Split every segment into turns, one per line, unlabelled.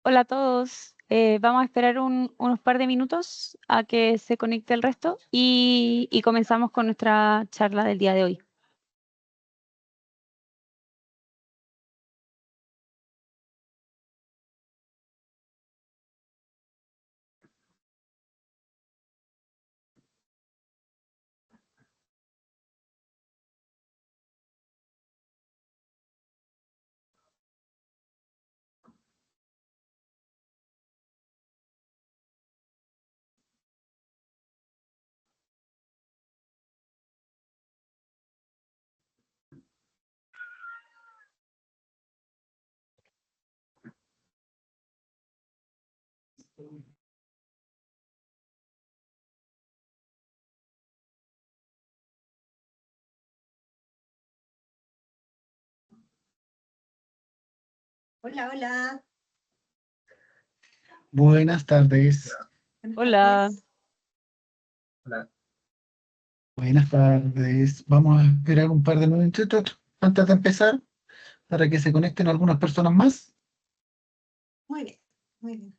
Hola a todos. Vamos a esperar unos par de minutos a que se conecte el resto y comenzamos con nuestra charla del día de hoy.
Hola, hola.
Buenas tardes.
Buenas
Hola.
tardes.
Hola. Buenas tardes. Vamos a esperar un par de minutitos antes de empezar para que se conecten algunas personas más.
Muy bien, muy bien.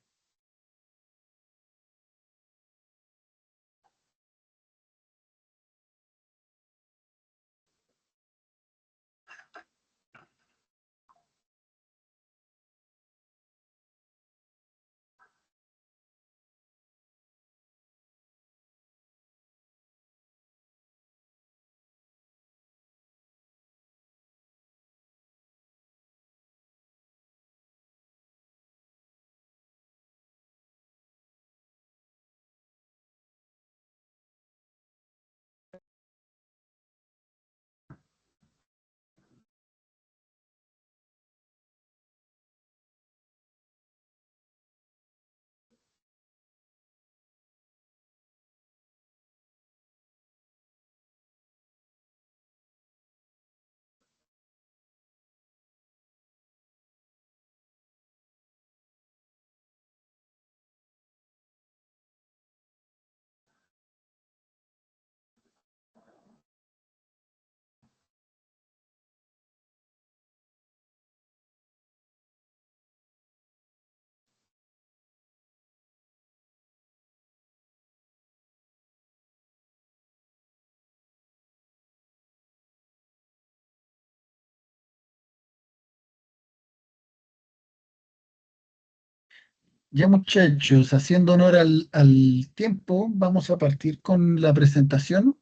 Ya muchachos, haciendo honor al tiempo, vamos a partir con la presentación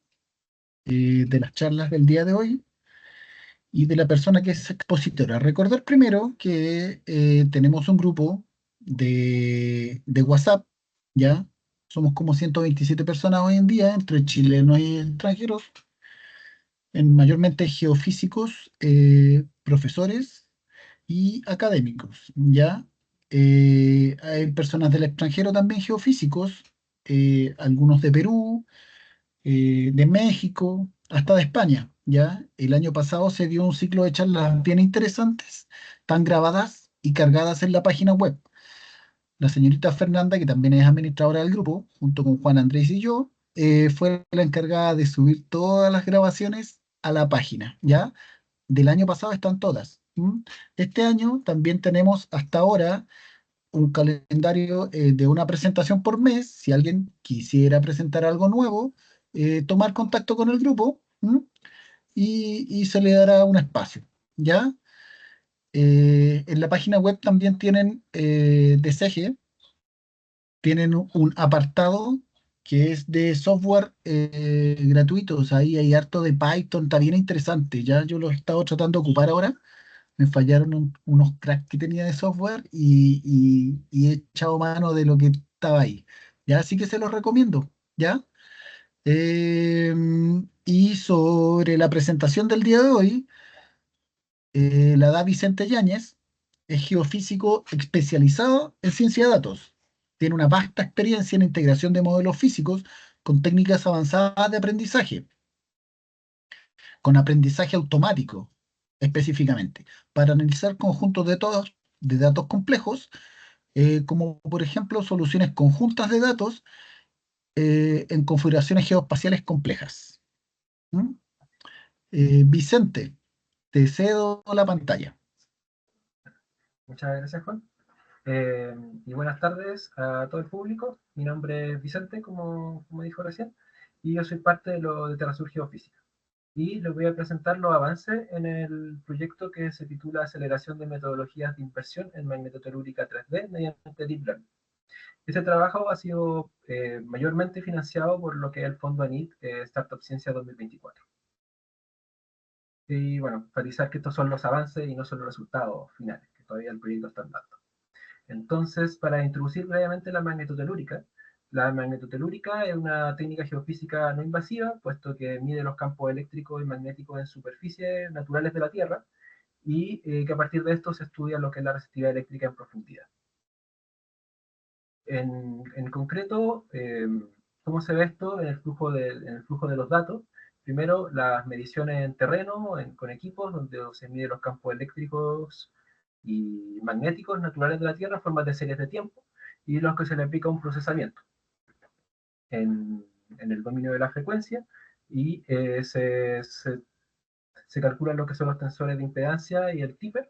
de las charlas del día de hoy y de la persona que es expositora. Recordar primero que tenemos un grupo de WhatsApp, ¿ya? Somos como 127 personas hoy en día, entre chilenos y extranjeros, mayormente geofísicos, profesores y académicos, ¿ya? Hay personas del extranjero también geofísicos, algunos de Perú, de México, hasta de España, ¿ya? El año pasado se dio un ciclo de charlas bien interesantes, tan grabadas y cargadas en la página web. La señorita Fernanda, que también es administradora del grupo, junto con Juan Andrés y yo, fue la encargada de subir todas las grabaciones a la página, ¿ya? Del año pasado están todas. ¿M? Este año también tenemos hasta ahora un calendario de una presentación por mes. Si alguien quisiera presentar algo nuevo, tomar contacto con el grupo, ¿m? Y se le dará un espacio, ¿ya? En la página web también tienen de CG, tienen un apartado que es de software gratuitos. Ahí hay harto de Python, está bien interesante. Ya yo lo he estado tratando de ocupar ahora. Me fallaron unos cracks que tenía de software y he echado mano de lo que estaba ahí. Ya, así que se los recomiendo. ¿Ya? Y sobre la presentación del día de hoy, la da Vicente Yáñez, es geofísico especializado en ciencia de datos. Tiene una vasta experiencia en integración de modelos físicos con técnicas avanzadas de aprendizaje, con aprendizaje automático específicamente, para analizar conjuntos de datos complejos, como por ejemplo soluciones conjuntas de datos en configuraciones geoespaciales complejas. ¿Mm? Vicente, te cedo la pantalla.
Muchas gracias, Juan. Y buenas tardes a todo el público. Mi nombre es Vicente, como dijo recién, y yo soy parte de Terrasur Geofísica. Y les voy a presentar los avances en el proyecto que se titula Aceleración de Metodologías de Inversión en Magnetotelúrica 3D mediante Deep Learning. Este trabajo ha sido mayormente financiado por lo que es el fondo ANIT Startup Ciencia 2024. Y bueno, enfatizar que estos son los avances y no son los resultados finales, que todavía el proyecto está andando. Entonces, para introducir brevemente la magnetotelúrica es una técnica geofísica no invasiva, puesto que mide los campos eléctricos y magnéticos en superficies naturales de la Tierra, y que a partir de esto se estudia lo que es la resistividad eléctrica en profundidad. En concreto, ¿cómo se ve esto en el flujo de los datos? Primero, las mediciones en terreno, con equipos, donde se miden los campos eléctricos y magnéticos naturales de la Tierra en forma de series de tiempo, y los que se le aplica un procesamiento en el dominio de la frecuencia, y se calculan lo que son los tensores de impedancia y el tipper,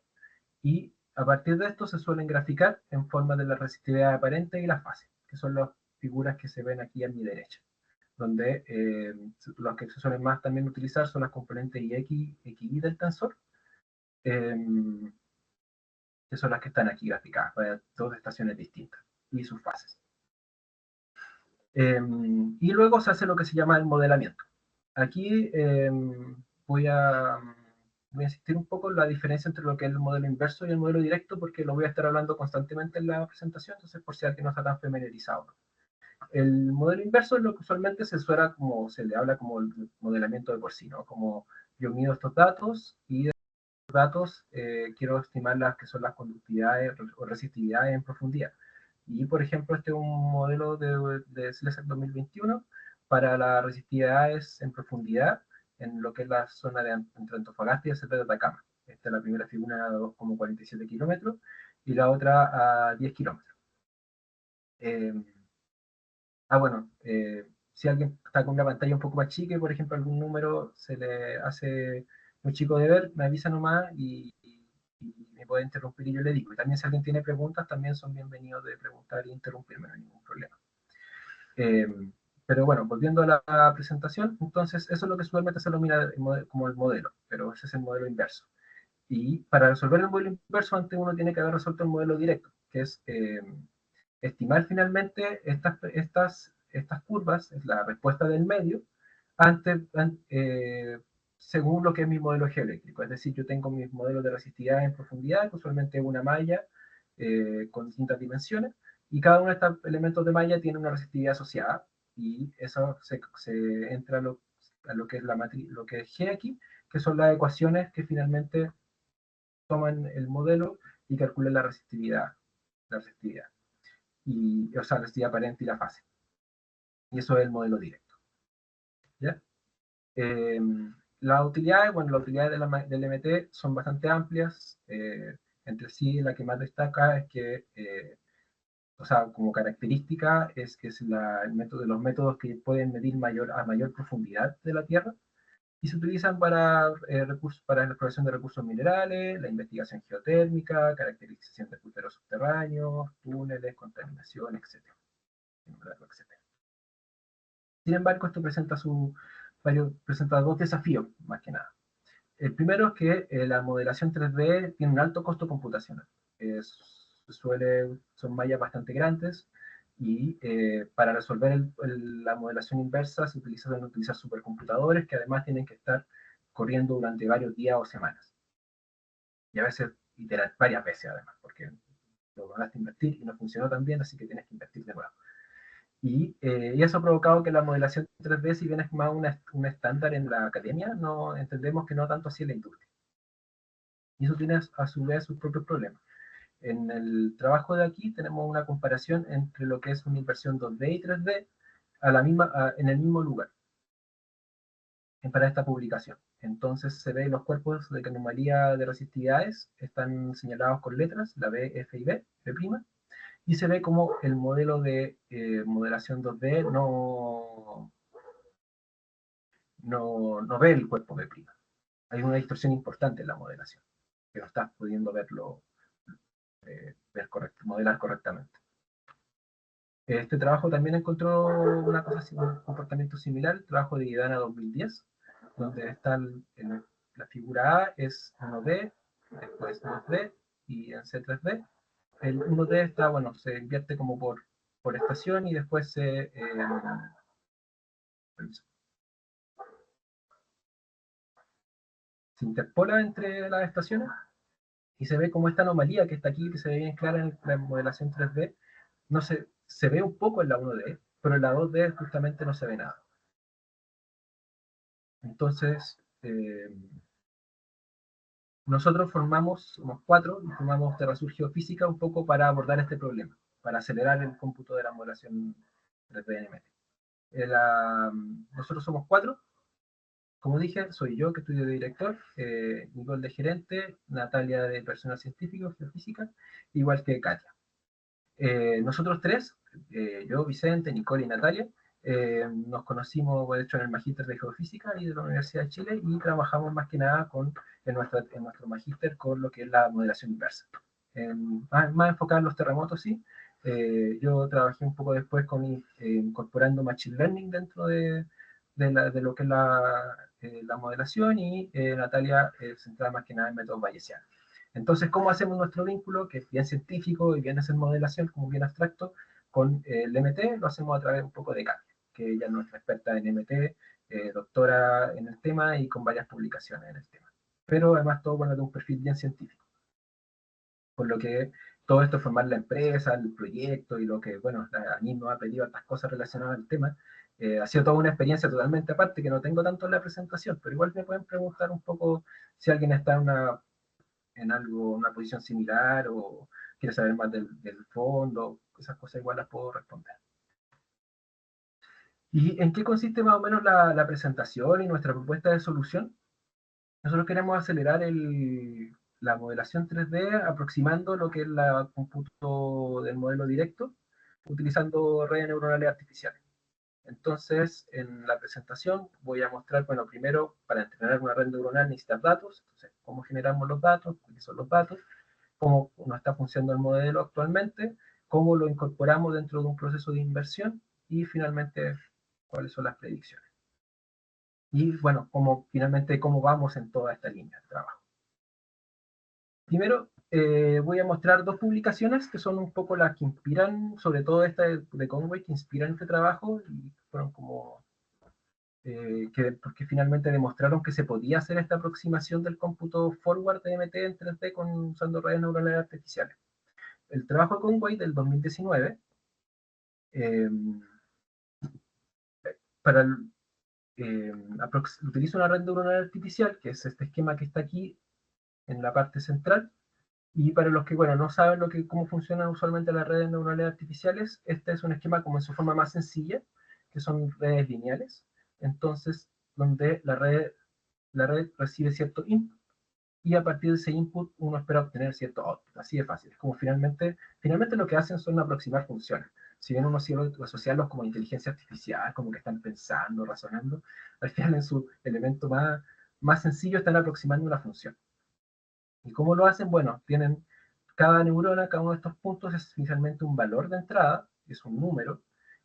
y a partir de esto se suelen graficar en forma de la resistividad aparente y la fase, que son las figuras que se ven aquí a mi derecha, donde los que se suelen más también utilizar son las componentes y del tensor, eh, que son las que están aquí graficadas para dos estaciones distintas y sus fases. Y luego se hace lo que se llama el modelamiento. Aquí voy a insistir un poco en la diferencia entre lo que es el modelo inverso y el modelo directo, porque lo voy a estar hablando constantemente en la presentación, entonces por si alguien no está tan familiarizado. El modelo inverso es lo que usualmente se le habla como el modelamiento de por sí, ¿no? Como yo mido estos datos y de estos datos quiero estimar las que son las conductividades o resistividades en profundidad. Y por ejemplo, este es un modelo de CLESEC 2021 para las resistividades en profundidad en lo que es la zona entre Antofagasta y el Cerro de Atacama. Esta es la primera figura a 2,47 kilómetros y la otra a 10 kilómetros. Bueno, si alguien está con una pantalla un poco más chica y por ejemplo algún número se le hace muy chico de ver, me avisa nomás y me puede interrumpir y yo le digo. Y también si alguien tiene preguntas, también son bienvenidos de preguntar e interrumpirme, no hay ningún problema. Eh, pero bueno, volviendo a la presentación, entonces eso es lo que usualmente se denomina como el modelo, pero ese es el modelo inverso. Y para resolver el modelo inverso, antes uno tiene que haber resuelto el modelo directo, que es estimar finalmente estas curvas, es la respuesta del medio, ante, según lo que es mi modelo geoeléctrico. Es decir, yo tengo mis modelos de resistividad en profundidad, que usualmente es una malla con distintas dimensiones, y cada uno de estos elementos de malla tiene una resistividad asociada, y eso se entra a lo que es la matriz, lo que es G aquí, que son las ecuaciones que finalmente toman el modelo y calculan la resistividad. O sea, la resistividad aparente y la fase. Y eso es el modelo directo. ¿Ya? Las utilidades, bueno, las utilidades del MT son bastante amplias. Entre sí, la que más destaca es que, o sea, como característica, es que es el método de los métodos que pueden medir a mayor profundidad de la Tierra y se utilizan para la exploración de recursos minerales, la investigación geotérmica, caracterización de acuíferos subterráneos, túneles, contaminación, etc. Sin embargo, esto presenta dos desafíos, más que nada. El primero es que la modelación 3D tiene un alto costo computacional. Son mallas bastante grandes y para resolver la modelación inversa se suelen utilizar supercomputadores que además tienen que estar corriendo durante varios días o semanas. Y a veces varias veces además, porque lo van a invertir y no funcionó tan bien, así que tienes que invertir de nuevo. Y eso ha provocado que la modelación 3D, si bien es más un estándar en la academia, no entendemos que no tanto así en la industria. Y eso tiene a su vez sus propios problemas. En el trabajo de aquí tenemos una comparación entre lo que es una inversión 2D y 3D en el mismo lugar para esta publicación. Entonces se ve los cuerpos de anomalía de resistividades, están señalados con letras, la B, F y B, B', y se ve como el modelo de modelación 2D no ve el cuerpo B'. Hay una distorsión importante en la modelación, que no estás pudiendo verlo modelar correctamente. Este trabajo también encontró una cosa, un comportamiento similar, el trabajo de Idana 2010, donde está la figura A es 1D, después 2D y en C3D. El 1D está, bueno, se invierte como por estación y después se interpola entre las estaciones y se ve como esta anomalía que está aquí, que se ve bien clara en la modelación 3D, no se ve un poco en la 1D, pero en la 2D justamente no se ve nada. Entonces, nosotros somos 4, y formamos Terrasur Geofísica un poco para abordar este problema, para acelerar el cómputo de la modelación 3D NMT. Nosotros somos 4, como dije, soy yo que estudio de director, Nicole de gerente, Natalia de personal científico, geofísica, igual que Katia. Nosotros 3, yo, Vicente, Nicole y Natalia, nos conocimos, de hecho, en el magíster de geofísica y de la Universidad de Chile y trabajamos más que nada en nuestro magíster con lo que es la modelación inversa. Más enfocado en los terremotos, sí. Yo trabajé un poco después incorporando Machine Learning dentro de lo que es la modelación y Natalia centrada más que nada en métodos bayesianos. Entonces, ¿cómo hacemos nuestro vínculo, que es bien científico y bien hacer modelación, como bien abstracto, con el MT? Lo hacemos a través un poco de Katia, que ella es nuestra experta en MT, doctora en el tema y con varias publicaciones en el tema. Pero además todo bueno de un perfil bien científico. Por lo que todo esto, formar la empresa, el proyecto y lo que, bueno, a mí nos ha pedido estas cosas relacionadas al tema, ha sido toda una experiencia totalmente aparte, que no tengo tanto en la presentación, pero igual me pueden preguntar un poco si alguien está una posición similar o quiere saber más del fondo, esas cosas igual las puedo responder. ¿Y en qué consiste más o menos la presentación y nuestra propuesta de solución? Nosotros queremos acelerar la modelación 3D aproximando lo que es el cómputo del modelo directo, utilizando redes neuronales artificiales. Entonces, en la presentación voy a mostrar, bueno, primero, para entrenar una red neuronal necesitas datos, entonces, cómo generamos los datos, cuáles son los datos, cómo nos está funcionando el modelo actualmente, cómo lo incorporamos dentro de un proceso de inversión y finalmente cuáles son las predicciones. Y bueno, finalmente cómo vamos en toda esta línea de trabajo. Primero, voy a mostrar 2 publicaciones que son un poco las que inspiran, sobre todo esta de Conway, que inspiran este trabajo y fueron como porque finalmente demostraron que se podía hacer esta aproximación del cómputo forward de MT en 3D usando redes neuronales artificiales. El trabajo de Conway del 2019, eh, utiliza una red neuronal artificial, que es este esquema que está aquí en la parte central, y para los que, bueno, no saben cómo funcionan usualmente las redes neuronales artificiales, este es un esquema como en su forma más sencilla, que son redes lineales, entonces, donde la red recibe cierto input, y a partir de ese input uno espera obtener cierto output, así de fácil. Es como finalmente lo que hacen son aproximar funciones. Si bien uno suele asociarlos como inteligencia artificial, como que están pensando, razonando, al final en su elemento más sencillo están aproximando una función. ¿Y cómo lo hacen? Bueno, tienen cada neurona, cada uno de estos puntos es inicialmente un valor de entrada, es un número,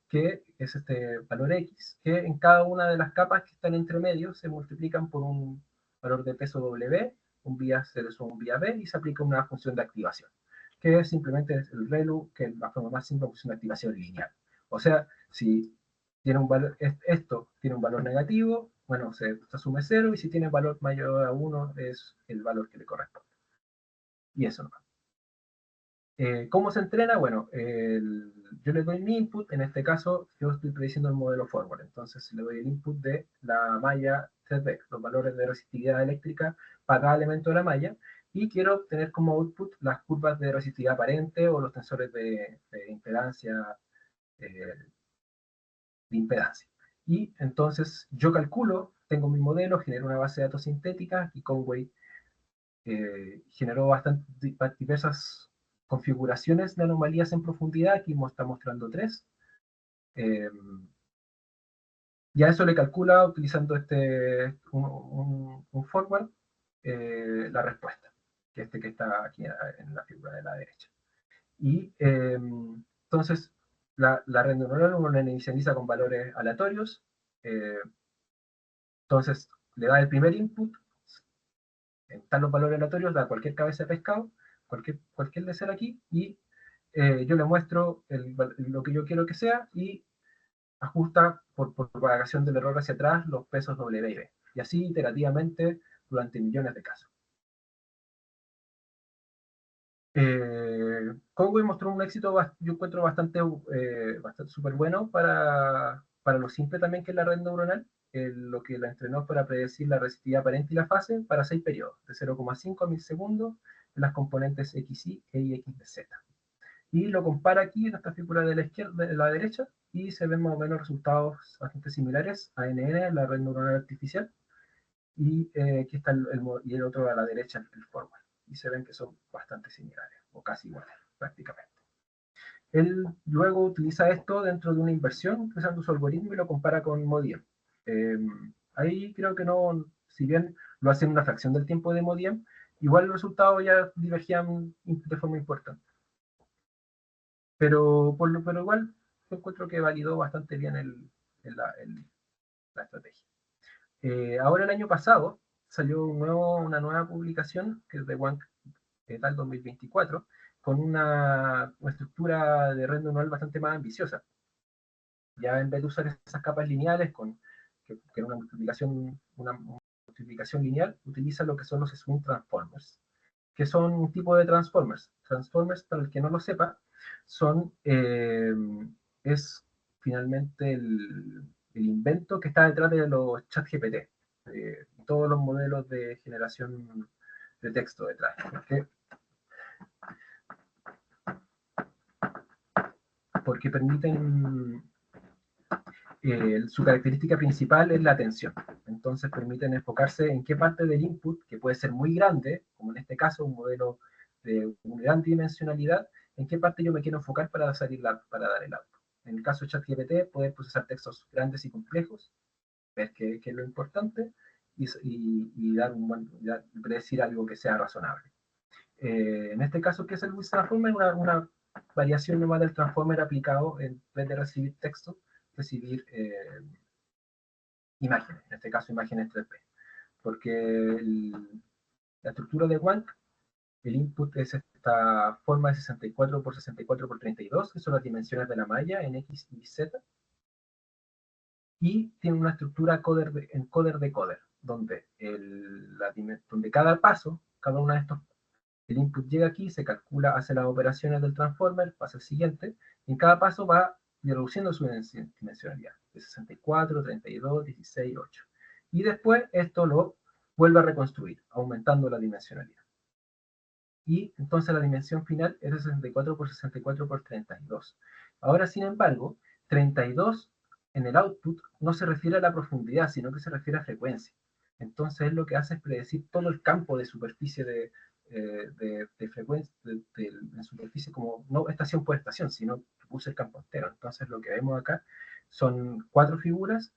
que es este valor X, que en cada una de las capas que están entre medio se multiplican por un valor de peso W, un vía C de un vía B, y se aplica una función de activación, que es simplemente el ReLU, que es la forma más simple de función de activación lineal. O sea, si tiene un valor, esto tiene un valor negativo, bueno, se asume 0, y si tiene valor mayor a 1 es el valor que le corresponde. Y eso no. ¿Cómo se entrena? Bueno, yo le doy mi input, en este caso yo estoy prediciendo el modelo forward, entonces le doy el input de la malla 3D, los valores de resistividad eléctrica para cada elemento de la malla, y quiero obtener como output las curvas de resistividad aparente o los tensores de impedancia, Y entonces yo calculo, tengo mi modelo, genero una base de datos sintética, y Conway generó diversas configuraciones de anomalías en profundidad. Aquí está mostrando 3. Y a eso le calcula, utilizando un forward, la respuesta. que este que está aquí en la figura de la derecha. Y entonces la red neuronal uno la inicializa con valores aleatorios. Entonces le da el primer input, están los valores aleatorios, da cualquier cabeza de pescado, cualquier de ser aquí, y yo le muestro lo que yo quiero que sea y ajusta por propagación del error hacia atrás los pesos W y B. Y así iterativamente durante millones de casos. Conway mostró un éxito, yo encuentro bastante súper bueno para lo simple también que es la red neuronal. Lo que la entrenó para predecir la resistividad aparente y la fase para 6 periodos, de 0,5 a 1000 segundos, de las componentes XY, Y, X de Z. Y lo compara aquí en esta figura de la izquierda, de la derecha, y se ven más o menos resultados bastante similares a NN, la red neuronal artificial, y aquí está y el otro a la derecha, el forward. Y se ven que son bastante similares, o casi iguales, prácticamente. Él luego utiliza esto dentro de una inversión, usando su algoritmo y lo compara con Modiem. Ahí creo que no, si bien lo hace en una fracción del tiempo de Modiem, igual los resultados ya divergían de forma importante. Pero igual yo encuentro que validó bastante bien la estrategia. Ahora el año pasado salió una nueva publicación, que es de Wank tal 2024, con una estructura de red neuronal bastante más ambiciosa. Ya en vez de usar esas capas lineales, que es una multiplicación lineal, utiliza lo que son los swing transformers, que son un tipo de transformers. Transformers, para el que no lo sepa, es finalmente el invento que está detrás de los chat GPT, todos los modelos de generación de texto detrás. Porque permiten, su característica principal es la atención. Entonces permiten enfocarse en qué parte del input, que puede ser muy grande, como en este caso un modelo de una gran dimensionalidad, en qué parte yo me quiero enfocar para dar el output. En el caso de ChatGPT, poder procesar textos grandes y complejos, ver qué es lo importante, y predecir algo que sea razonable. En este caso, ¿qué es el Whisper Transformer? Una variación nomás del transformer aplicado en vez de recibir texto, recibir imágenes, en este caso imágenes 3D. Porque la estructura de WANC, el input es esta forma de 64 por 64 por 32, que son las dimensiones de la malla en X y Z, y tiene una estructura encoder-decoder, donde cada paso, cada uno de estos, el input llega aquí, se calcula, hace las operaciones del transformer, pasa al siguiente, y en cada paso va reduciendo su dimensionalidad, de 64, 32, 16, 8. Y después esto lo vuelve a reconstruir, aumentando la dimensionalidad. Y entonces la dimensión final es de 64 por 64 por 32. Ahora, sin embargo, 32 en el output no se refiere a la profundidad, sino que se refiere a frecuencia. Entonces lo que hace es predecir todo el campo de superficie de frecuencia, en superficie, como no estación por estación, sino que puse el campo entero. Entonces lo que vemos acá son 4 figuras.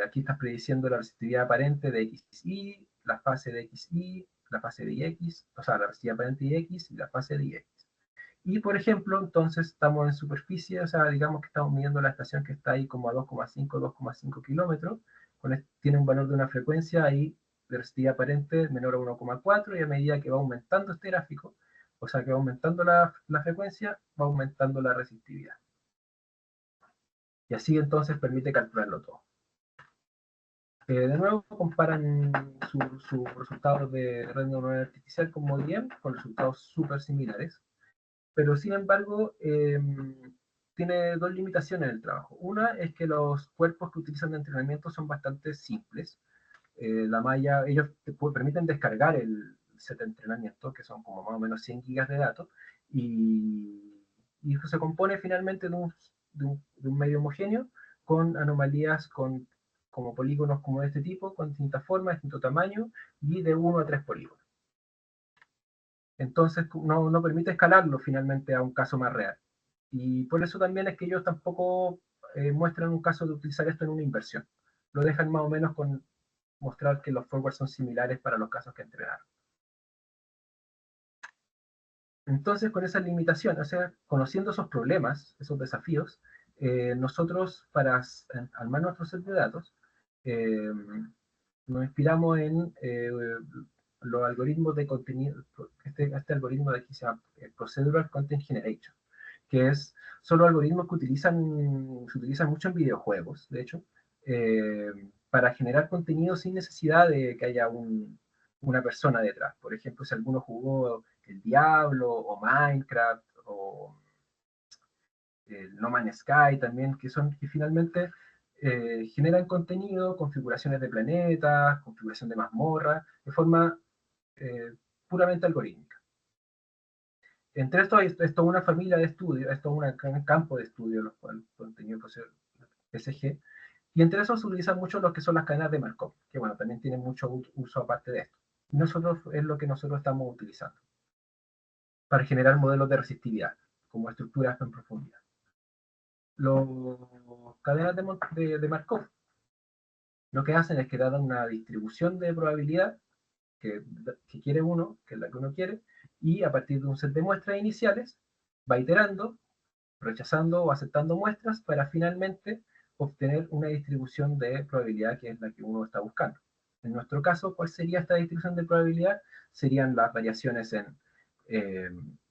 Aquí estás prediciendo la resistividad aparente de XY, la fase de XY, la fase de X, o sea, la resistividad aparente de X y la fase de Y. Y, por ejemplo, entonces estamos en superficie, o sea, digamos que estamos midiendo la estación que está ahí como a 2,5 kilómetros, tiene un valor de una frecuencia ahí de resistividad aparente menor a 1,4, y a medida que va aumentando este gráfico, o sea, que va aumentando la frecuencia, va aumentando la resistividad. Y así entonces permite calcularlo todo. De nuevo comparan sus resultados de red neuronal artificial con Modiem, con resultados súper similares, pero sin embargo tiene dos limitaciones en el trabajo. Una es que los cuerpos que utilizan de entrenamiento son bastante simples. La malla, ellos permiten descargar el set de entrenamiento, que son como más o menos 100 gigas de datos, y eso se compone finalmente de un medio homogéneo con anomalías, como polígonos como de este tipo, con distintas formas, distinto tamaño, y de 1 a 3 polígonos. Entonces no permite escalarlo finalmente a un caso más real. Y por eso también es que ellos tampoco muestran un caso de utilizar esto en una inversión. Lo dejan más o menos con mostrar que los forwards son similares para los casos que entrenaron. Entonces, con esas limitaciones, o sea, conociendo esos problemas, esos desafíos, nosotros, para armar nuestro set de datos, eh, nos inspiramos en los algoritmos de contenido, este algoritmo de aquí se llama Procedural Content Generation, que son los algoritmos que se utilizan mucho en videojuegos, de hecho, para generar contenido sin necesidad de que haya una persona detrás. Por ejemplo, si alguno jugó el Diablo o Minecraft o el No Man's Sky también, que finalmente generan contenido, configuraciones de planetas, configuración de mazmorras, de forma puramente algorítmica. Entre esto es toda una familia de estudios, es todo un campo de estudio, los cuales contenido SG, y entre esos se utilizan mucho lo que son las cadenas de Markov, que bueno, también tienen mucho uso aparte de esto. Nosotros es lo que nosotros estamos utilizando para generar modelos de resistividad, como estructuras en profundidad. Las cadenas de Markov lo que hacen es que dan una distribución de probabilidad que quiere uno, que es la que uno quiere, y a partir de un set de muestras iniciales va iterando, rechazando o aceptando muestras para finalmente obtener una distribución de probabilidad que es la que uno está buscando. En nuestro caso, ¿cuál sería esta distribución de probabilidad? Serían las variaciones en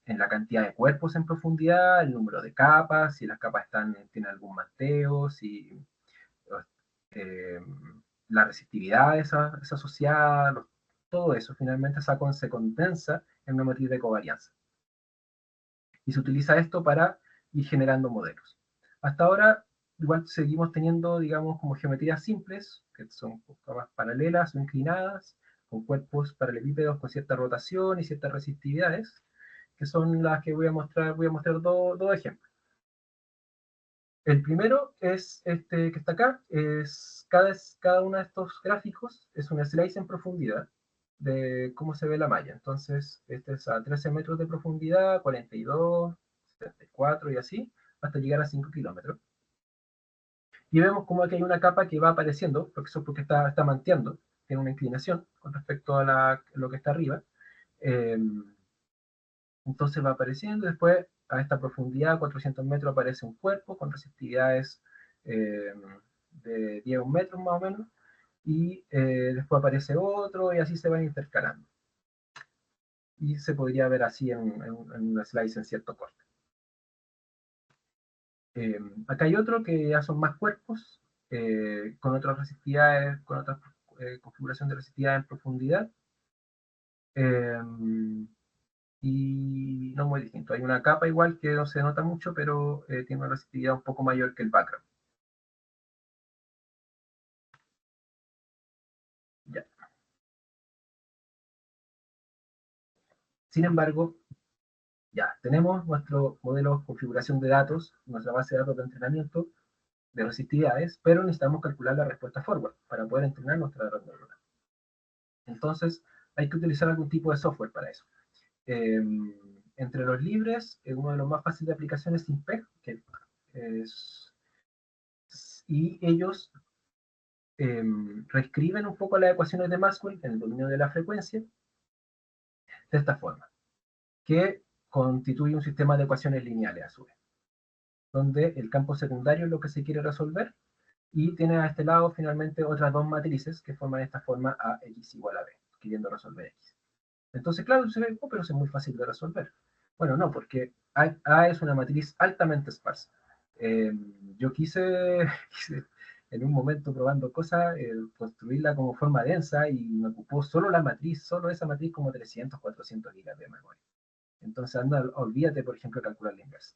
la cantidad de cuerpos en profundidad, el número de capas, si las capas tienen algún manteo, si eh, la resistividad es asociada, todo eso finalmente se condensa en una matriz de covarianza. Y se utiliza esto para ir generando modelos. Hasta ahora, igual seguimos teniendo, digamos, como geometrías simples, que son capas paralelas o inclinadas, con cuerpos paralelepípedos con cierta rotación y ciertas resistividades, que son las que voy a mostrar dos ejemplos. El primero es este que está acá, cada uno de estos gráficos es un slice en profundidad de cómo se ve la malla. Entonces, este es a 13 metros de profundidad, 42, 74 y así, hasta llegar a 5 kilómetros. Y vemos como aquí hay una capa que va apareciendo, porque eso es porque está manteando, tiene una inclinación con respecto a lo que está arriba. Entonces va apareciendo, después a esta profundidad, 400 metros, aparece un cuerpo con resistividades de 10 metros más o menos, y después aparece otro, y así se van intercalando. Y se podría ver así en un slice en cierto corte. Acá hay otro que ya son más cuerpos, con otras resistividades, con otra configuración de resistividad en profundidad. Y no muy distinto. Hay una capa igual que no se nota mucho, pero tiene una resistividad un poco mayor que el background. Ya. Sin embargo, ya tenemos nuestro modelo de configuración de datos, nuestra base de datos de entrenamiento de resistividades, pero necesitamos calcular la respuesta forward para poder entrenar nuestra red neuronal. Entonces, hay que utilizar algún tipo de software para eso. Entre los libres, uno de los más fáciles de aplicación es Simpeg, y ellos reescriben un poco las ecuaciones de Maxwell en el dominio de la frecuencia de esta forma, que constituye un sistema de ecuaciones lineales a su vez, donde el campo secundario es lo que se quiere resolver y tiene a este lado finalmente otras dos matrices que forman esta forma AX igual a B, queriendo resolver X. Entonces, claro, se ve, pero es muy fácil de resolver. Bueno, no, porque A es una matriz altamente esparsa. Yo quise en un momento probando cosas, construirla como forma densa y me ocupó solo esa matriz como 300, 400 gigas de memoria. Entonces, olvídate, por ejemplo, de calcular la inversa.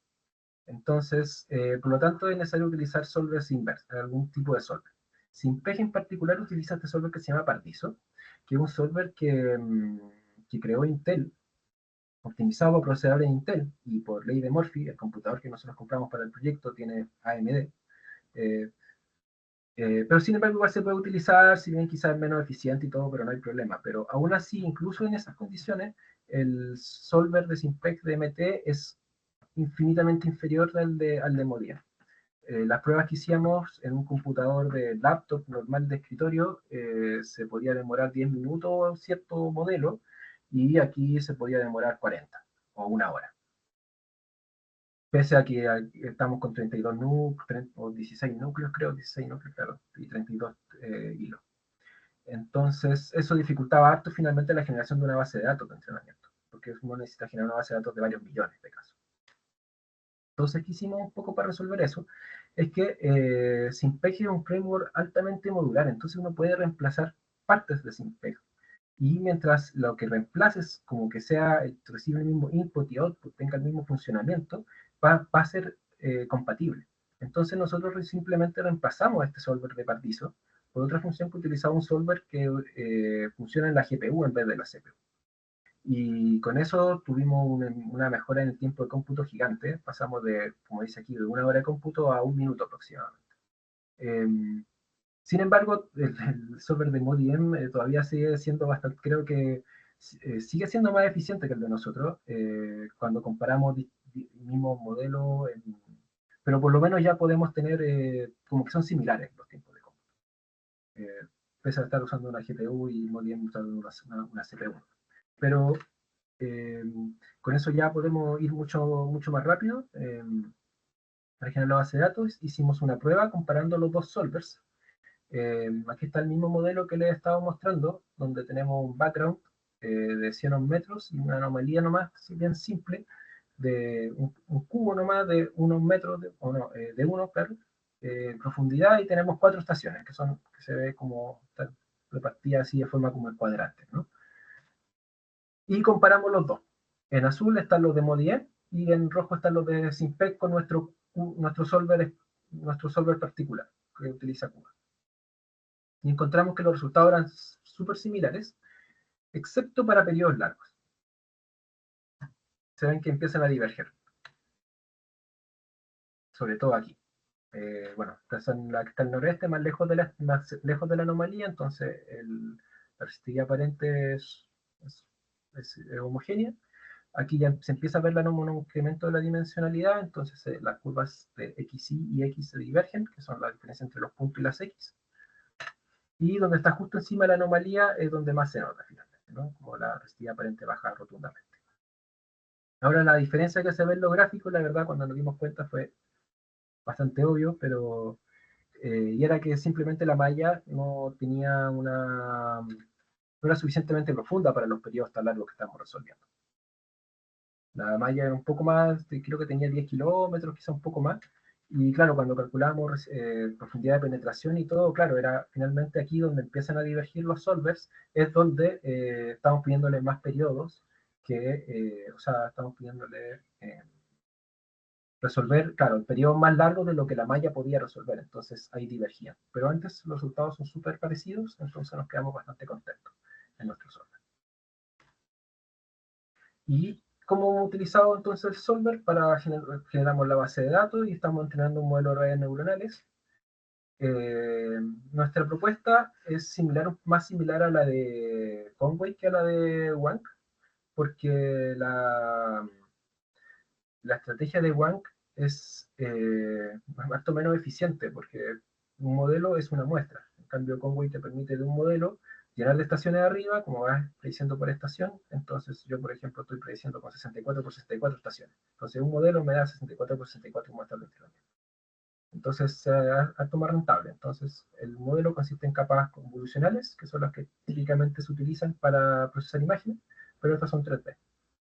Entonces, por lo tanto, es necesario utilizar solvers inversos, algún tipo de solver. Simpeg en particular utiliza este solver que se llama Pardiso, que es un solver que creó Intel, optimizado por procesadores de Intel y por ley de Murphy, el computador que nosotros compramos para el proyecto tiene AMD. Pero sin embargo igual se puede utilizar, si bien quizás es menos eficiente y todo, pero no hay problema. Pero aún así, incluso en esas condiciones, el solver de Simpeg de MT es infinitamente inferior al de Modier. Las pruebas que hicimos en un computador de laptop normal de escritorio se podía demorar 10 minutos cierto modelo y aquí se podía demorar 40 o una hora. Pese a que estamos con 32 núcleos, o 16 núcleos, creo, 16 núcleos, claro, y 32 hilos. Entonces, eso dificultaba harto finalmente la generación de una base de datos de entrenamiento, porque uno necesita generar una base de datos de varios millones de casos. Entonces, ¿qué hicimos un poco para resolver eso? Es que SIMPEG es un framework altamente modular, entonces uno puede reemplazar partes de SIMPEG. Y mientras lo que reemplaces, como que sea, recibe el mismo input y output, tenga el mismo funcionamiento, va a ser compatible. Entonces nosotros simplemente reemplazamos este solver de Paradiso por otra función que utilizaba un solver que funciona en la GPU en vez de la CPU. Y con eso tuvimos una mejora en el tiempo de cómputo gigante. Pasamos de, como dice aquí, de una hora de cómputo a un minuto aproximadamente. Sin embargo, el software de ModIM todavía sigue siendo bastante, creo que sigue siendo más eficiente que el de nosotros cuando comparamos mismos modelos, pero por lo menos ya podemos tener como que son similares los tiempos de cómputo. Pese a estar usando una GPU y ModIM usando una CPU. Pero con eso ya podemos ir mucho más rápido. Para generar la base de datos hicimos una prueba comparando los dos solvers. Aquí está el mismo modelo que les he estado mostrando, donde tenemos un background de 100 ohms y una anomalía nomás, bien simple, de un cubo nomás de unos metros, de uno, claro, profundidad, y tenemos 4 estaciones, que se ve como repartidas así de forma como el cuadrante, ¿no? Y comparamos los dos. En azul están los de ModIM y en rojo están los de SIMPEG con nuestro solver particular que utiliza Cuba. Y encontramos que los resultados eran súper similares, excepto para periodos largos. Se ven que empiezan a diverger. Sobre todo aquí. Bueno, la que está al noreste, más lejos de la anomalía, entonces la resistividad aparente es homogénea. Aquí ya se empieza a ver un incremento de la dimensionalidad, entonces las curvas de XY y X se divergen, que son la diferencia entre los puntos y las X. Y donde está justo encima de la anomalía es donde más se nota finalmente, ¿no? Como la resistividad aparente baja rotundamente. Ahora, la diferencia que se ve en los gráficos, la verdad, cuando nos dimos cuenta fue bastante obvio, pero y era que simplemente la malla no era suficientemente profunda para los periodos tan largos que estamos resolviendo. La malla era un poco más, creo que tenía 10 kilómetros, quizá un poco más. Y claro, cuando calculamos profundidad de penetración y todo, claro, era finalmente aquí donde empiezan a divergir los solvers, es donde estamos pidiéndole más periodos o sea, estamos pidiéndole resolver, claro, periodos más largos de lo que la malla podía resolver, entonces ahí divergían. Pero antes los resultados son súper parecidos, entonces nos quedamos bastante contentos en nuestro solver. Y cómo hemos utilizado entonces el solver para generamos la base de datos y estamos entrenando un modelo de redes neuronales. Nuestra propuesta es más similar a la de Conway que a la de Wank, porque la estrategia de Wank es más o menos eficiente, porque un modelo es una muestra. En cambio, Conway te permite de un modelo llenar de estaciones arriba, como vas prediciendo por estación. Entonces, yo, por ejemplo, estoy prediciendo con 64 por 64 estaciones. Entonces, un modelo me da 64 por 64 muestras de entrenamiento. Entonces, harto más rentable. Entonces, el modelo consiste en capas convolucionales, que son las que típicamente se utilizan para procesar imágenes, pero estas son 3D.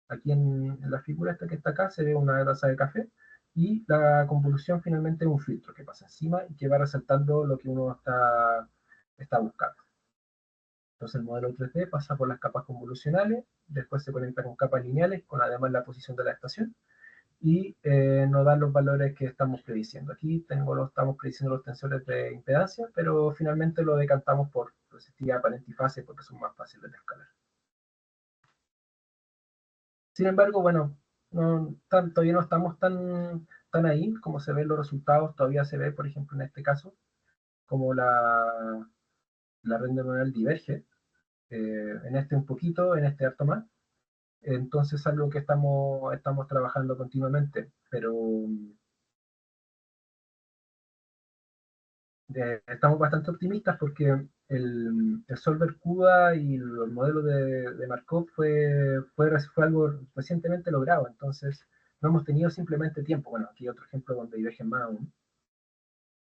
Aquí en la figura esta que está acá se ve una taza de café y la convolución finalmente es un filtro que pasa encima y que va resaltando lo que uno está buscando. Entonces el modelo 3D pasa por las capas convolucionales, después se conecta con capas lineales, con además la posición de la estación, y nos dan los valores que estamos prediciendo. Aquí estamos prediciendo los tensores de impedancia, pero finalmente lo decantamos por resistividad aparente y fase porque son más fáciles de escalar. Sin embargo, bueno, todavía no estamos tan ahí como se ven los resultados. Todavía se ve, por ejemplo, en este caso, como la red neuronal diverge. En este un poquito, en este harto más. Entonces es algo que estamos trabajando continuamente, pero estamos bastante optimistas porque el solver CUDA y los modelos de Markov fue algo recientemente logrado, entonces no hemos tenido simplemente tiempo. Bueno, aquí hay otro ejemplo donde divergen más aún,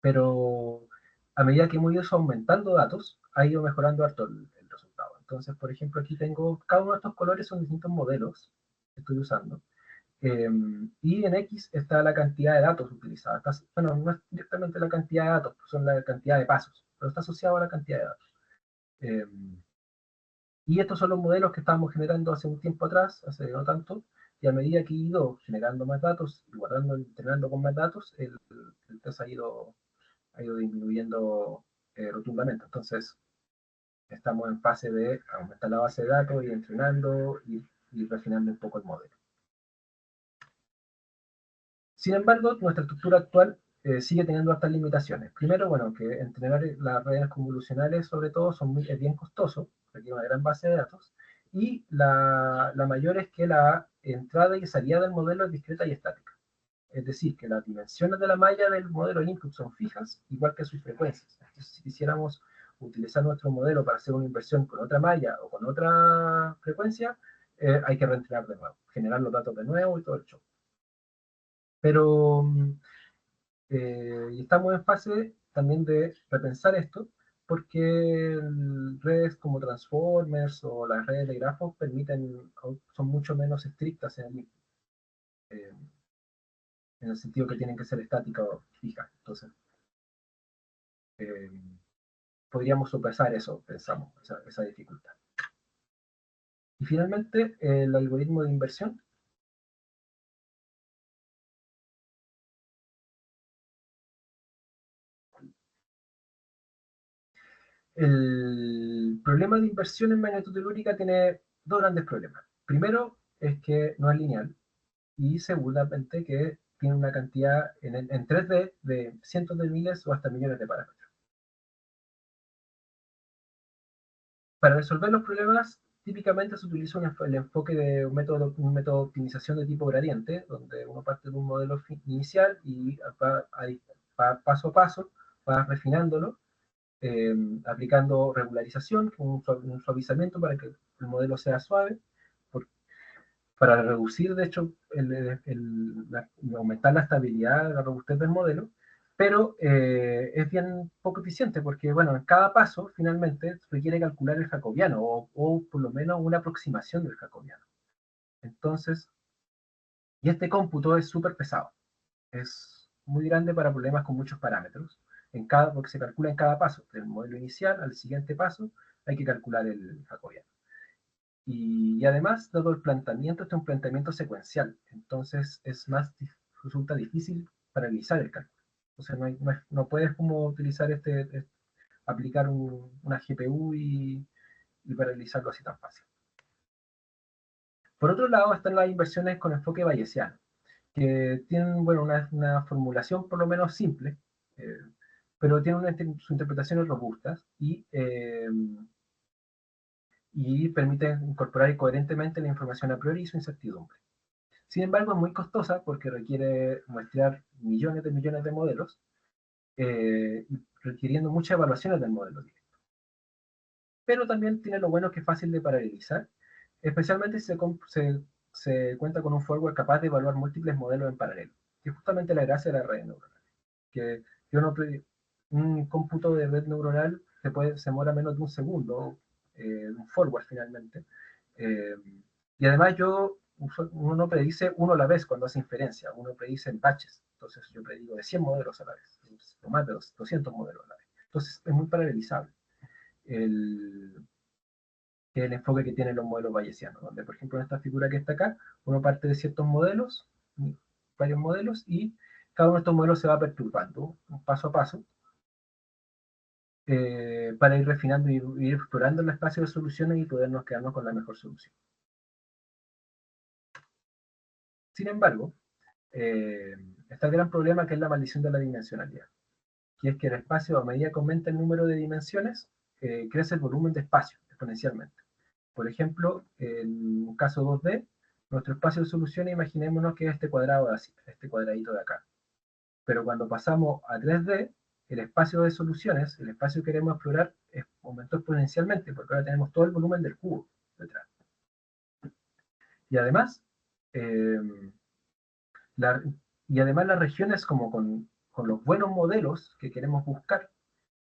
pero a medida que hemos ido aumentando datos, ha ido mejorando harto el resultado. Entonces, por ejemplo, aquí tengo, cada uno de estos colores son distintos modelos que estoy usando. Y en X está la cantidad de datos utilizados. Bueno, no es directamente la cantidad de datos, son la cantidad de pasos, pero está asociado a la cantidad de datos. Y estos son los modelos que estábamos generando hace un tiempo atrás, hace no tanto, y a medida que he ido generando más datos y guardando, entrenando con más datos, el test ha ido disminuyendo rotundamente. Entonces, estamos en fase de aumentar la base de datos y entrenando y refinando un poco el modelo. Sin embargo, nuestra estructura actual sigue teniendo estas limitaciones. Primero, bueno, que entrenar las redes convolucionales, sobre todo, es bien costoso, requiere una gran base de datos, y la mayor es que la entrada y salida del modelo es discreta y estática. Es decir, que las dimensiones de la malla del modelo input son fijas, igual que sus frecuencias. Entonces, si quisiéramos utilizar nuestro modelo para hacer una inversión con otra malla o con otra frecuencia, hay que reentrenar de nuevo, generar los datos de nuevo y todo el show. Pero y estamos en fase también de repensar esto, porque redes como Transformers o las redes de grafos son mucho menos estrictas eh, en el sentido que tienen que ser estáticas o fijas. Entonces, eh, podríamos sopesar eso, pensamos, esa dificultad. Y finalmente, el algoritmo de inversión. El problema de inversión en magnitud telúrica tiene dos grandes problemas. Primero, es que no es lineal. Y seguramente que tiene una cantidad en 3D de cientos de miles o hasta millones de parámetros. Para resolver los problemas, típicamente se utiliza el enfoque de un método de optimización de tipo gradiente, donde uno parte de un modelo inicial y paso a paso va refinándolo, aplicando regularización, un suavizamiento para que el modelo sea suave, para reducir, de hecho, aumentar la estabilidad, la robustez del modelo, pero es bien poco eficiente porque, bueno, en cada paso, finalmente, requiere calcular el jacobiano o por lo menos una aproximación del jacobiano. Entonces, y este cómputo es súper pesado, es muy grande para problemas con muchos parámetros, porque se calcula en cada paso, del modelo inicial al siguiente paso, hay que calcular el jacobiano. Y además, dado el planteamiento, este es un planteamiento secuencial, entonces resulta difícil paralizar el cálculo. Entonces no puedes como utilizar aplicar una GPU y paralizarlo así tan fácil. Por otro lado, están las inversiones con enfoque bayesiano, que tienen, bueno, una formulación por lo menos simple, pero tienen sus interpretaciones robustas y permite incorporar coherentemente la información a priori y su incertidumbre. Sin embargo, es muy costosa porque requiere muestrear millones de modelos, requiriendo muchas evaluaciones del modelo directo. Pero también tiene lo bueno que es fácil de paralelizar, especialmente si se cuenta con un forward capaz de evaluar múltiples modelos en paralelo, que es justamente la gracia de la red neuronal. Que un cómputo de red neuronal se demora menos de un segundo, un forward finalmente. Eh, y además uno no predice uno a la vez cuando hace inferencia, uno predice en batches. Entonces yo predigo de 100 modelos a la vez, o más de 200 modelos a la vez. Entonces es muy paralelizable el enfoque que tienen los modelos bayesianos, donde por ejemplo en esta figura que está acá, uno parte de ciertos modelos, varios modelos, y cada uno de estos modelos se va perturbando paso a paso, para ir refinando y ir explorando el espacio de soluciones y podernos quedarnos con la mejor solución. Sin embargo, está el gran problema que es la maldición de la dimensionalidad, que es que el espacio, a medida que aumenta el número de dimensiones, crece el volumen de espacio exponencialmente. Por ejemplo, en un caso 2D, nuestro espacio de soluciones, imaginémonos que es este cuadrado de así, este cuadradito de acá. Pero cuando pasamos a 3D, el espacio de soluciones, el espacio que queremos explorar, aumentó exponencialmente, porque ahora tenemos todo el volumen del cubo detrás. Y además, eh, la- las regiones como con los buenos modelos que queremos buscar,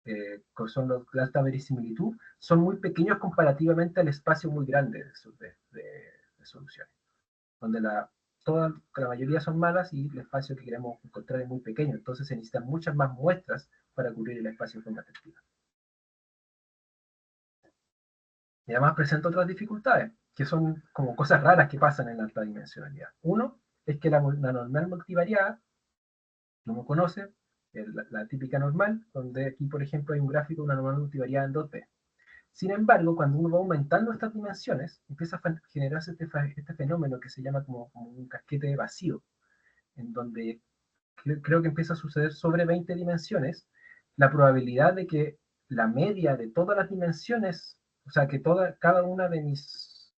que son los de alta verisimilitud, son muy pequeños comparativamente al espacio muy grande de soluciones, donde la mayoría son malas y el espacio que queremos encontrar es muy pequeño, entonces se necesitan muchas más muestras para cubrir el espacio de forma efectiva. Y además presenta otras dificultades, que son como cosas raras que pasan en la alta dimensionalidad. Uno es que la normal multivariada, que uno conoce, la típica normal, donde aquí, por ejemplo, hay un gráfico de una normal multivariada en 2D. Sin embargo, cuando uno va aumentando estas dimensiones, empieza a generarse este fenómeno que se llama como un casquete vacío, en donde creo que empieza a suceder sobre 20 dimensiones, la probabilidad de que la media de todas las dimensiones, o sea, que en cada una de mis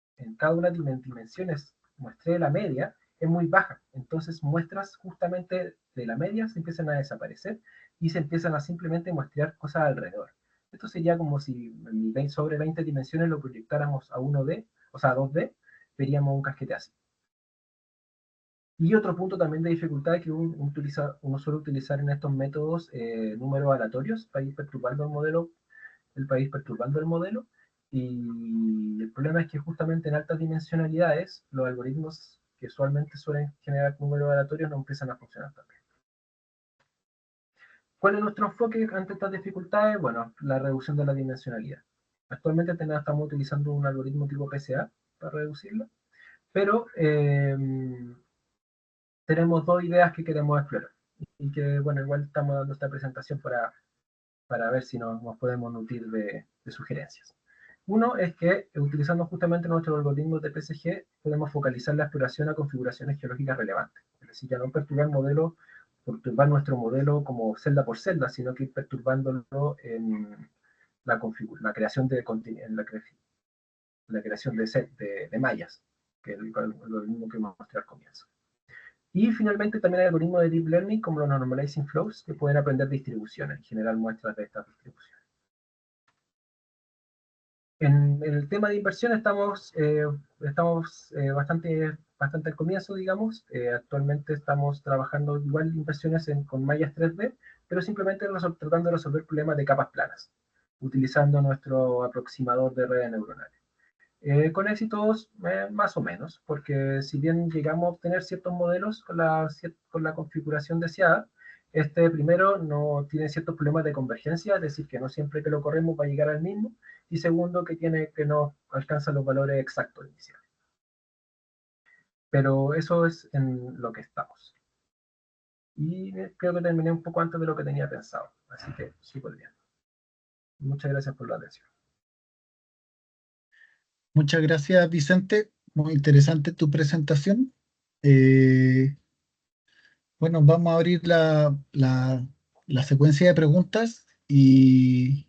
dimensiones muestre la media, es muy baja. Entonces muestras justamente de la media se empiezan a desaparecer y se empiezan a simplemente muestrear cosas alrededor. Esto sería como si sobre 20 dimensiones lo proyectáramos a 1D, o sea, a 2D, veríamos un casquete así. Y otro punto también de dificultad es que uno suele utilizar en estos métodos números aleatorios para ir perturbando el modelo, y el problema es que justamente en altas dimensionalidades los algoritmos que usualmente suelen generar números aleatorios no empiezan a funcionar tan bien. ¿Cuál es nuestro enfoque ante estas dificultades? Bueno, la reducción de la dimensionalidad. Actualmente estamos utilizando un algoritmo tipo PCA para reducirlo, pero tenemos dos ideas que queremos explorar. Y que, bueno, igual estamos dando esta presentación para ver si nos podemos nutrir de sugerencias. Uno es que, utilizando justamente nuestros algoritmos de PSG, podemos focalizar la exploración a configuraciones geológicas relevantes. Es decir, ya no perturbar nuestro modelo como celda por celda, sino que ir perturbándolo en la creación de mallas, que es lo mismo que mostré al comienzo. Y finalmente también hay algoritmos de Deep Learning como los Normalizing Flows que pueden aprender distribuciones y generar muestras de estas distribuciones. En el tema de inversión estamos bastante al comienzo, digamos. Actualmente estamos trabajando igual inversiones con mallas 3D, pero simplemente tratando de resolver problemas de capas planas, utilizando nuestro aproximador de redes neuronales. Con éxitos más o menos, porque si bien llegamos a obtener ciertos modelos con la configuración deseada, este primero no tiene ciertos problemas de convergencia, es decir, que no siempre que lo corremos va a llegar al mismo, y segundo, que no alcanza los valores exactos iniciales. Pero eso es en lo que estamos. Y creo que terminé un poco antes de lo que tenía pensado, así que súper bien. Muchas gracias por la atención.
Muchas gracias, Vicente. Muy interesante tu presentación. Eh, bueno, vamos a abrir la secuencia de preguntas y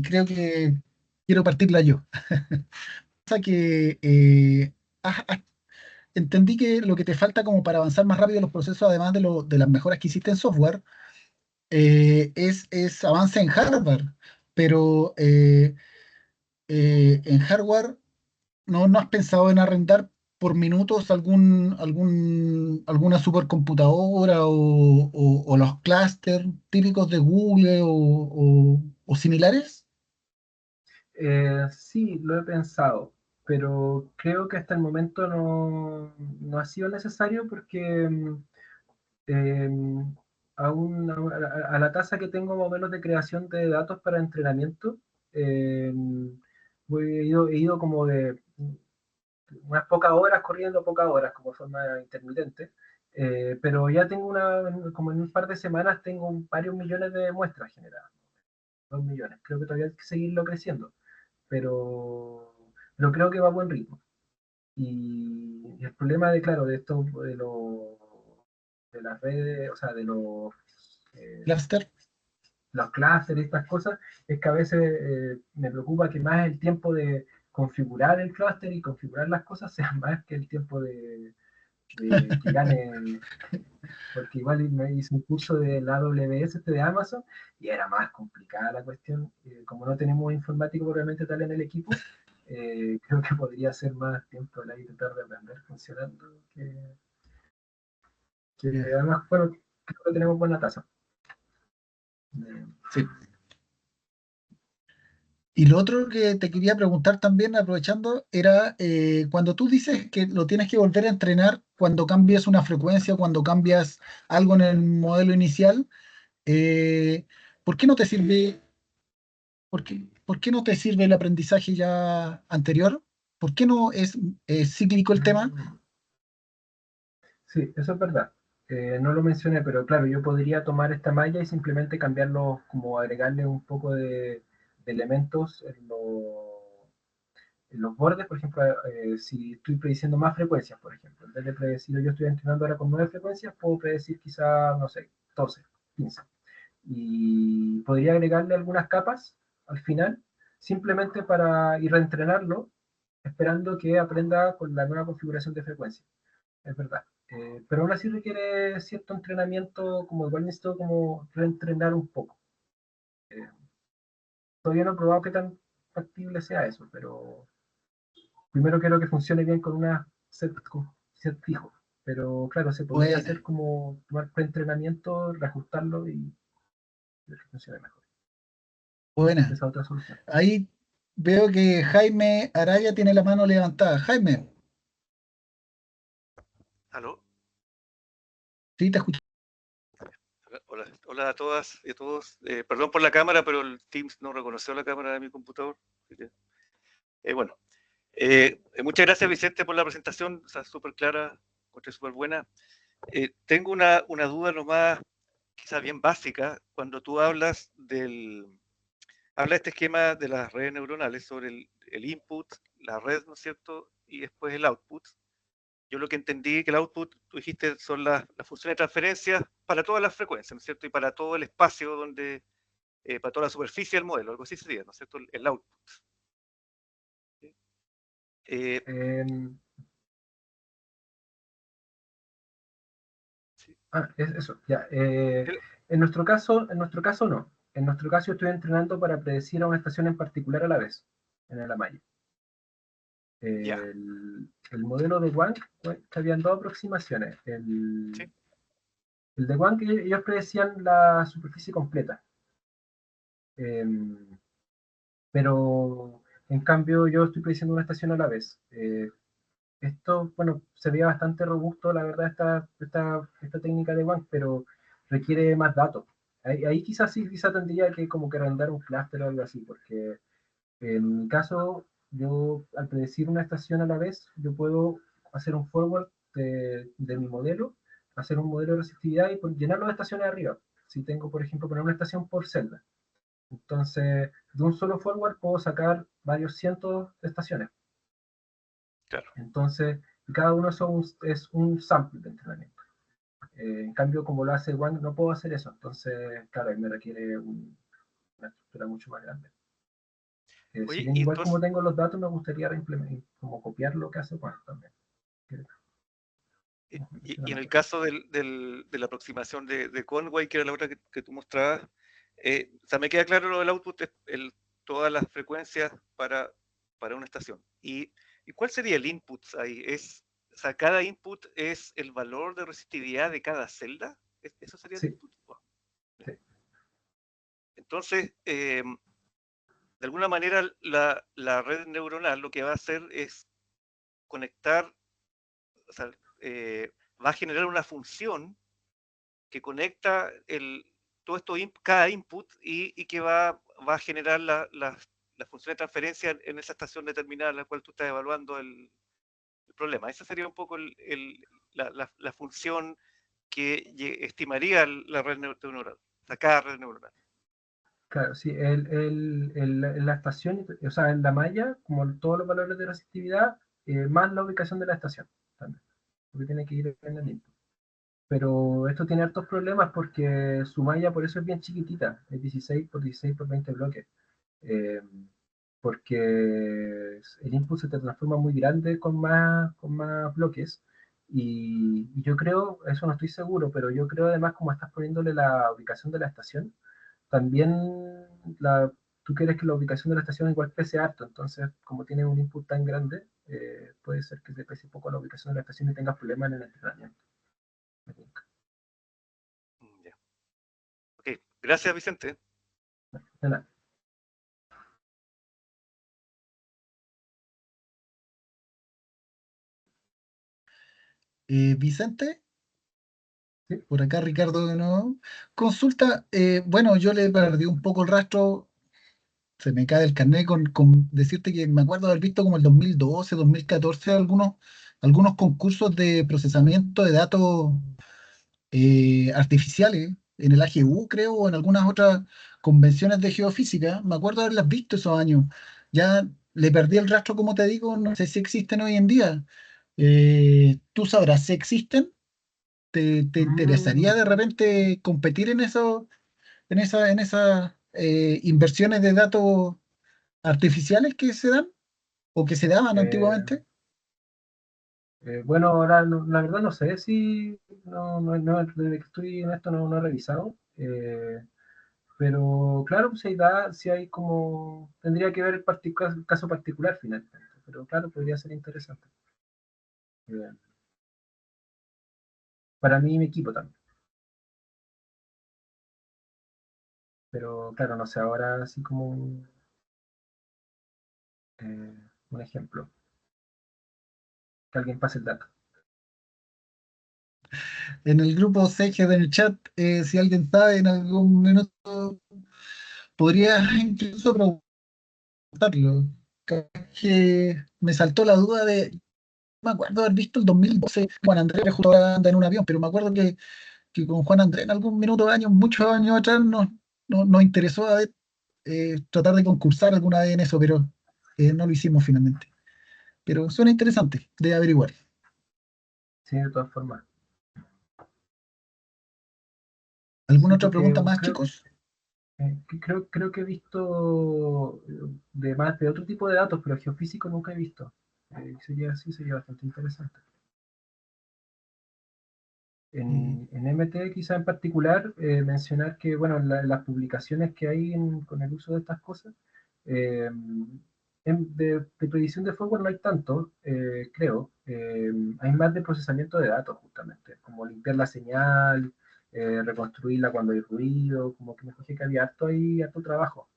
creo que quiero partirla yo. Pasa que entendí que lo que te falta como para avanzar más rápido en los procesos, además de las mejoras que hiciste en software, es avance en hardware. Pero en hardware, ¿no has pensado en arrendar por minutos alguna supercomputadora o los clústeres típicos de Google o similares?
Sí, lo he pensado, pero creo que hasta el momento no ha sido necesario porque a la tasa que tengo más o menos de creación de datos para entrenamiento, eh, he ido como de unas pocas horas corriendo, pocas horas como forma intermitente, pero ya tengo como en un par de semanas tengo varios millones de muestras generadas, 2 millones. Creo que todavía hay que seguirlo creciendo, pero creo que va a buen ritmo. Y el problema claro, de esto, de las redes, o sea, eh,
Cluster.
los clústeres y estas cosas, es que a veces me preocupa que más el tiempo de configurar el clúster y configurar las cosas sea más que el tiempo que gane, porque igual me hice un curso de la AWS de Amazon y era más complicada la cuestión. Como no tenemos informático probablemente tal en el equipo, creo que podría ser más tiempo el ahí tratar de aprender funcionando, que
Ya.
además, bueno, creo que tenemos buena tasa.
Sí. Y lo otro que te quería preguntar también, aprovechando, era cuando tú dices que lo tienes que volver a entrenar cuando cambias una frecuencia, cuando cambias algo en el modelo inicial, eh, ¿por qué no te sirve, por qué no te sirve el aprendizaje ya anterior? ¿Por qué no es cíclico el tema?
Sí, eso es verdad. No lo mencioné, pero claro, yo podría tomar esta malla y simplemente cambiarlo, como agregarle un poco de elementos en los bordes. Por ejemplo, si estoy prediciendo más frecuencias, por ejemplo, en vez de predecir, yo estoy entrenando ahora con 9 frecuencias, puedo predecir quizá, no sé, 12, 15. Y podría agregarle algunas capas al final, simplemente para ir reentrenarlo, esperando que aprenda con la nueva configuración de frecuencia. Es verdad. Pero aún así requiere cierto entrenamiento, como igual necesito como reentrenar un poco. Eh, Todavía no he probado qué tan factible sea eso, pero primero quiero que funcione bien con una set fijo. Pero claro, se podría
Buena,
hacer como tomar preentrenamiento, reajustarlo y que funcione mejor.
buena.
Esa otra solución.
Ahí veo que Jaime Araya tiene la mano levantada. Jaime,
¿Aló?
sí, te escucho.
Hola, hola a todas y a todos. Perdón por la cámara, pero el Teams no reconoció la cámara de mi computador. Así que, bueno, muchas gracias Vicente por la presentación, o sea, súper clara, encontré súper buena. Tengo una duda nomás, quizás bien básica, cuando tú habla de este esquema de las redes neuronales sobre el input, la red, ¿no es cierto? Y después el output. Yo lo que entendí que el output, tú dijiste, son las funciones de transferencia para todas las frecuencias, ¿no es cierto? Y para todo el espacio donde, para toda la superficie del modelo, algo así sería, ¿no es cierto? El output. ¿Sí?
Eh,
Sí.
Es eso, ya.
El-
En nuestro caso no. En nuestro caso estoy entrenando para predecir a una estación en particular a la vez, en la malla.
ya,
El modelo de Wang, que habían dos aproximaciones.
sí,
El de Wang, ellos predecían la superficie completa. Eh, pero en cambio yo estoy prediciendo una estación a la vez. Esto, bueno, se veía bastante robusto, la verdad, esta técnica de Wang, pero requiere más datos. Ahí quizás sí, quizás tendría que como que arrendar un clúster o algo así, porque en mi caso, yo al predecir una estación a la vez, yo puedo hacer un forward de mi modelo, hacer un modelo de resistividad y llenarlo de estaciones arriba. Si tengo, por ejemplo, poner una estación por celda. Entonces, de un solo forward puedo sacar varios cientos de estaciones.
claro.
Entonces, cada uno es un sample de entrenamiento. En cambio, como lo hace One, no puedo hacer eso. Entonces, claro, ahí me requiere una estructura mucho más grande. Si
Oye,
bien
y
igual como
entonces,
tengo los datos, me gustaría como copiar lo que hace One también.
y
Funciona
en el
mejor.
caso de la aproximación de Conway, que era la otra que tú mostrabas, o sea, me queda claro lo del output, es todas las frecuencias para una estación. ¿Y cuál sería el input ahí? O sea, cada input es el valor de resistividad de cada celda. ¿Eso sería el
Sí,
input? Wow.
sí,
Entonces, de alguna manera, la red neuronal lo que va a hacer es conectar, o sea, va a generar una función que conecta todo esto, cada input y que va a generar la función de transferencia en esa estación determinada en la cual tú estás evaluando el problema. Esa sería un poco la función que estimaría la red neuronal, cada red neuronal.
claro, sí. La estación, o sea, en la malla, como todos los valores de resistividad, más la ubicación de la estación también, porque tiene que ir en el input. Pero esto tiene hartos problemas porque su malla por eso es bien chiquitita, es 16 por 16 por 20 bloques. Eh, Porque el input se te transforma muy grande con más bloques Y yo creo, eso no estoy seguro, pero yo creo además como estás poniéndole la ubicación de la estación, también tú quieres que la ubicación de la estación igual pese harto, entonces como tiene un input tan grande, puede ser que te pese poco la ubicación de la estación y tengas problemas en el entrenamiento.
Ya. Ok, gracias Vicente.
De nada.
Vicente,
Sí.
por acá Ricardo de nuevo. Consulta, bueno, yo le perdí un poco el rastro, se me cae el carnet con decirte que me acuerdo haber visto como el 2012, 2014 algunos concursos de procesamiento de datos artificiales en el AGU, creo, o en algunas otras convenciones de geofísica. Me acuerdo haberlas visto esos años. Ya le perdí el rastro, como te digo, no sé si existen hoy en día. ¿Tú sabrás si existen? ¿Te interesaría de repente competir en eso, en esas inversiones de datos artificiales que se dan o que se daban
Eh,
antiguamente?
bueno, ahora la verdad no sé si, desde que estoy en esto no he revisado, pero claro, pues si hay como, tendría que ver el caso particular finalmente, pero claro, podría ser interesante. Eh, para mí y mi equipo también, pero claro, no sé, ahora así como un ejemplo, que alguien pase el dato.
En el grupo CG del chat, si alguien sabe en algún minuto, podría incluso preguntarlo. Que me saltó la duda me acuerdo haber visto el 2012, Juan Andrés que justo ahora anda en un avión, pero me acuerdo que con Juan Andrés en algún minuto, años, muchos años atrás, nos interesó a ver, tratar de concursar alguna vez en eso, pero no lo hicimos finalmente. Pero suena interesante de averiguar.
Sí, de todas formas.
¿Alguna
Sí,
otra
porque
pregunta más, chicos?
creo que he visto de otro tipo de datos, pero geofísico nunca he visto. Sería bastante interesante.
Eh,
En MT quizá en particular, mencionar que bueno, las publicaciones que hay con el uso de estas cosas, eh, de predicción de fuego no hay tanto, creo. Hay más de procesamiento de datos, justamente, como limpiar la señal, reconstruirla cuando hay ruido, como que me fijé que había harto trabajo.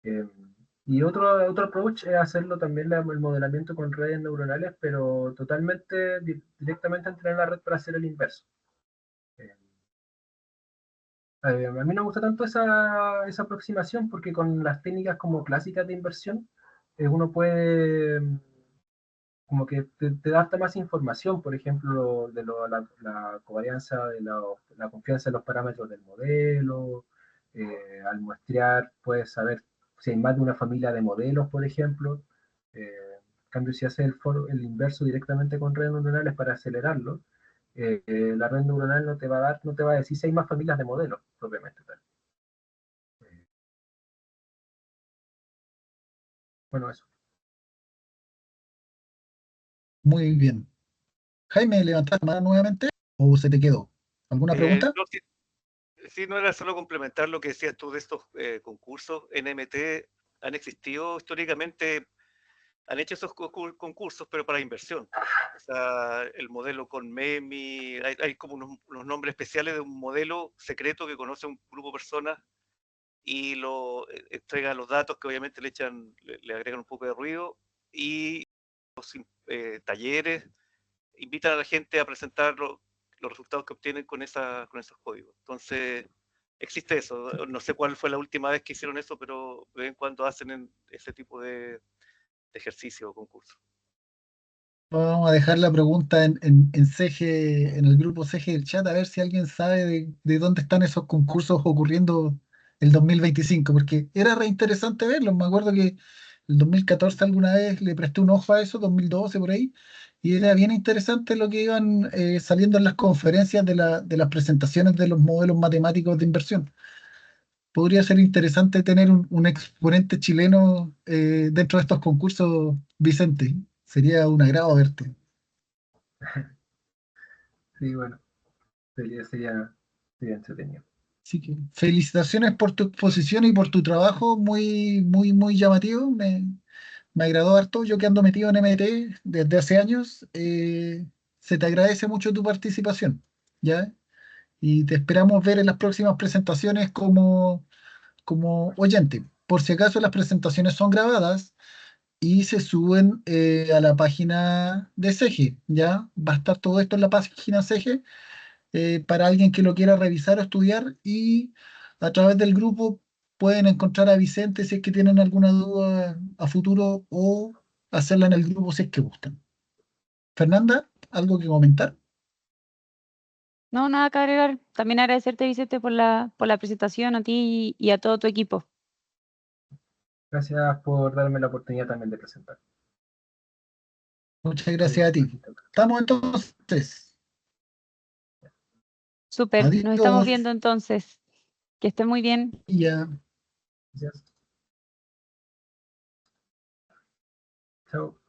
Eh, y otro approach es hacerlo también el modelamiento con redes neuronales, pero totalmente directamente entrenar la red para hacer el inverso. Eh, a mí no me gusta tanto esa aproximación porque con las técnicas como clásicas de inversión, uno puede como que te da hasta más información, por ejemplo, la covarianza, la confianza en los parámetros del modelo, al muestrear puedes saber si hay más de una familia de modelos, por ejemplo. En cambio, si haces el inverso directamente con redes neuronales para acelerarlo, la red neuronal no te va a decir si hay más familias de modelos, propiamente tal. Bueno, eso.
Muy bien. Jaime, ¿levantaste la mano nuevamente o se te quedó? ¿Alguna pregunta?
No, sí, sí, no era solo complementar lo que decías tú de estos concursos. NMT han existido históricamente, han hecho esos concursos, pero para inversión. O sea, el modelo con MEMI, hay como unos nombres especiales de un modelo secreto que conoce un grupo de personas y lo entrega los datos que obviamente le agregan un poco de ruido y talleres, invitan a la gente a presentar los resultados que obtienen con esos códigos. Entonces, existe eso. No sé cuál fue la última vez que hicieron eso, pero de vez en cuando hacen ese tipo de ejercicio o concurso.
Vamos a dejar la pregunta en CG, en el grupo CG del chat, a ver si alguien sabe de dónde están esos concursos ocurriendo el 2025, porque era re interesante verlos. Me acuerdo que el 2014 alguna vez le presté un ojo a eso, 2012 por ahí, y era bien interesante lo que iban saliendo en las conferencias de las presentaciones de los modelos matemáticos de inversión. Podría ser interesante tener un exponente chileno dentro de estos concursos, Vicente. Sería un agrado verte.
Sí, bueno, sería entretenido.
Así que felicitaciones por tu exposición y por tu trabajo, muy, muy, muy llamativo. Me agradó harto. Yo que ando metido en MT desde hace años, se te agradece mucho tu participación, ¿ya? Y te esperamos ver en las próximas presentaciones como oyente. Por si acaso las presentaciones son grabadas y se suben a la página de SEGE, ¿ya? Va a estar todo esto en la página SEGE para alguien que lo quiera revisar o estudiar y a través del grupo pueden encontrar a Vicente si es que tienen alguna duda a futuro o hacerla en el grupo si es que gustan. Fernanda, ¿algo que comentar?
No, nada que agregar. También agradecerte, Vicente, por la presentación a ti y a todo tu equipo.
Gracias por darme la oportunidad también de presentar.
Muchas gracias a ti.
Distintas cosas.
Estamos entonces.
Súper, nos estamos
Adiós.
viendo entonces. Que esté muy bien.
Ya.
Gracias. Chao.